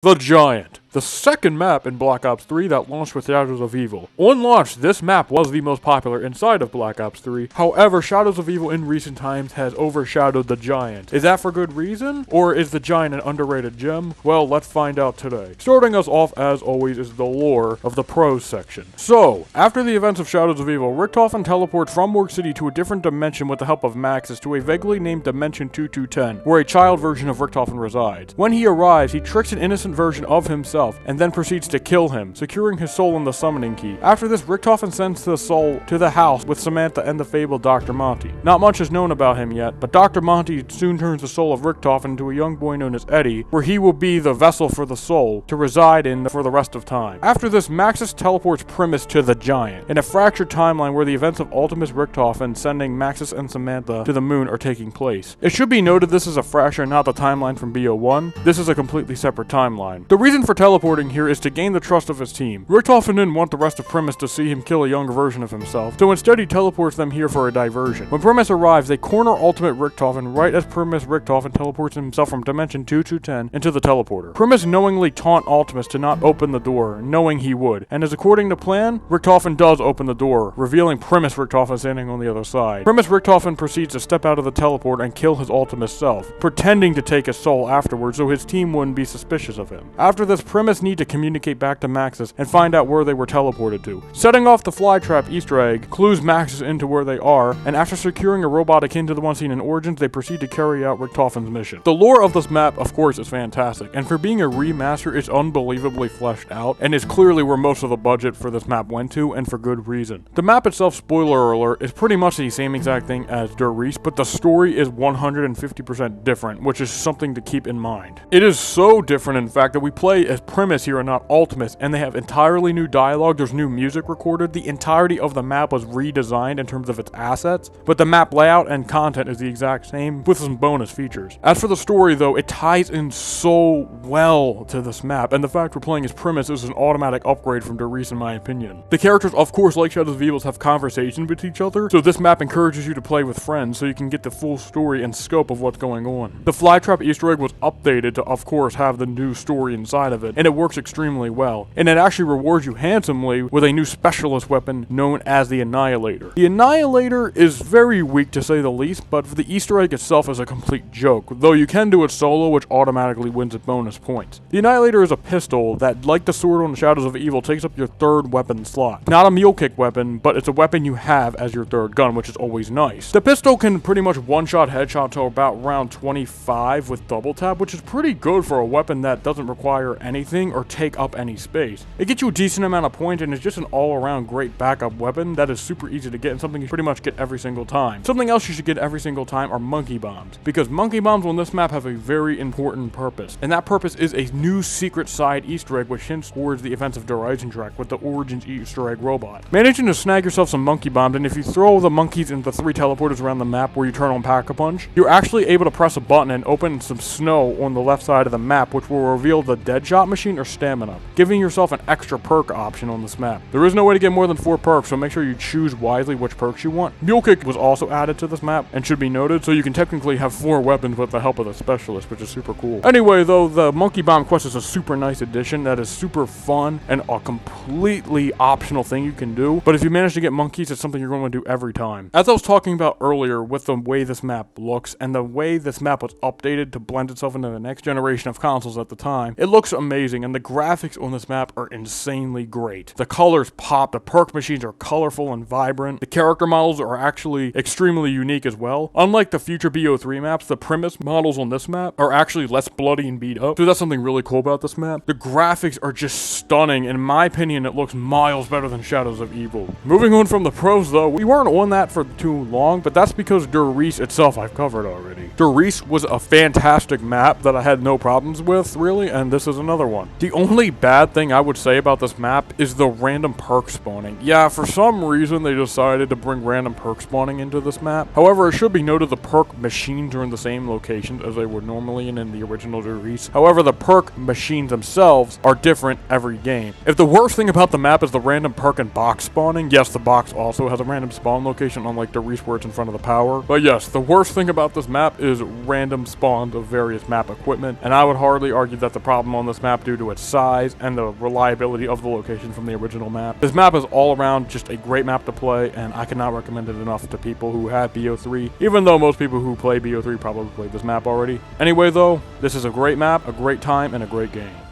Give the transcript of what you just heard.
The Giant, the second map in Black Ops 3 that launched with Shadows of Evil. On launch, this map was the most popular inside of Black Ops 3. However, Shadows of Evil in recent times has overshadowed the Giant. Is that for good reason? Or is the Giant an underrated gem? Well, let's find out today. Starting us off, as always, is the lore of the pros section. So, after the events of Shadows of Evil, Richtofen teleports from Morgue City to a different dimension with the help of Maxis to a vaguely named Dimension 2210, where a child version of Richtofen resides. When he arrives, he tricks an innocent version of himself and then proceeds to kill him, securing his soul in the summoning key. After this, Richtofen sends the soul to the house with Samantha and the fabled Dr. Monty. Not much is known about him yet, but Dr. Monty soon turns the soul of Richtofen into a young boy known as Eddie, where he will be the vessel for the soul to reside in for the rest of time. After this, Maxis teleports Primus to the Giant, in a fractured timeline where the events of Ultimus Richtofen sending Maxis and Samantha to the moon are taking place. It should be noted this is a fracture, not the timeline from BO1. This is a completely separate timeline. The reason for teleporting here is to gain the trust of his team. Richtofen didn't want the rest of Primus to see him kill a younger version of himself, so instead he teleports them here for a diversion. When Primus arrives, they corner Ultimate Richtofen right as Primus Richtofen teleports himself from Dimension 2210 into the teleporter. Primus knowingly taunt Ultimus to not open the door, knowing he would, and as according to plan, Richtofen does open the door, revealing Primus Richtofen standing on the other side. Primus Richtofen proceeds to step out of the teleport and kill his Ultimus self, pretending to take his soul afterwards so his team wouldn't be suspicious of him. After this, Primus need to communicate back to Maxis and find out where they were teleported to. Setting off the Flytrap Easter egg clues Maxis into where they are, and after securing a robot akin to the one seen in Origins, they proceed to carry out Richtofen's mission. The lore of this map, of course, is fantastic, and for being a remaster, it's unbelievably fleshed out, and is clearly where most of the budget for this map went to, and for good reason. The map itself, spoiler alert, is pretty much the same exact thing as Der Riese, but the story is 150% different, which is something to keep in mind. It is so different, in fact, that we play as Primus here and not Ultimus, and they have entirely new dialogue, there's new music recorded, the entirety of the map was redesigned in terms of its assets, but the map layout and content is the exact same, with some bonus features. As for the story though, it ties in so well to this map, and the fact we're playing as Primus is an automatic upgrade from Der Riese in my opinion. The characters, of course, like Shadows of Evil, have conversations with each other, so this map encourages you to play with friends so you can get the full story and scope of what's going on. The Flytrap Easter egg was updated to, of course, have the new story inside of it, and it works extremely well. And it actually rewards you handsomely with a new specialist weapon known as the Annihilator. The Annihilator is very weak to say the least, but the Easter egg itself is a complete joke, though you can do it solo, which automatically wins at bonus points. The Annihilator is a pistol that, like the sword on the Shadows of Evil, takes up your third weapon slot. Not a mule kick weapon, but it's a weapon you have as your third gun, which is always nice. The pistol can pretty much one-shot headshot to about round 25 with double tap, which is pretty good for a weapon that doesn't require anything or take up any space. It gets you a decent amount of points and is just an all-around great backup weapon that is super easy to get and something you pretty much get every single time. Something else you should get every single time are monkey bombs, because monkey bombs on this map have a very important purpose, and that purpose is a new secret side Easter egg which hints towards the events of Der Eisendrache with the Origins Easter egg robot. Managing to snag yourself some monkey bombs, and if you throw the monkeys into the 3 teleporters around the map where you turn on Pack-a-Punch, you're actually able to press a button and open some snow on the left side of the map, which will reveal the Deadshot machine or stamina, giving yourself an extra perk option on this map. There is no way to get more than 4 perks, so make sure you choose wisely which perks you want. Mule Kick was also added to this map and should be noted, so you can technically have 4 weapons with the help of the specialist, which is super cool. Anyway though, the Monkey Bomb quest is a super nice addition that is super fun and a completely optional thing you can do, but if you manage to get monkeys, it's something you're going to do every time. As I was talking about earlier with the way this map looks and the way this map was updated to blend itself into the next generation of consoles at the time, it looks amazing, and the graphics on this map are insanely great. The colors pop, the perk machines are colorful and vibrant, the character models are actually extremely unique as well. Unlike the future BO3 maps, the Primus models on this map are actually less bloody and beat up, so that's something really cool about this map. The graphics are just stunning, and in my opinion it looks miles better than Shadows of Evil. Moving on from the pros though, we weren't on that for too long, but that's because Der Riese itself I've covered already. Der Riese was a fantastic map that I had no problems with, really, and this is another one. The only bad thing I would say about this map is the random perk spawning. Yeah, for some reason they decided to bring random perk spawning into this map. However, it should be noted the perk machines are in the same locations as they were normally in the original Der Riese. However, the perk machines themselves are different every game. If the worst thing about the map is the random perk and box spawning, yes, the box also has a random spawn location unlike Der Riese where it's in front of the power. But yes, the worst thing about this map is random spawns of various map equipment, and I would hardly argue that the problem on this map map due to its size and the reliability of the location from the original map. This map is all around just a great map to play, and I cannot recommend it enough to people who have BO3, even though most people who play BO3 probably played this map already. Anyway though, this is a great map, a great time, and a great game.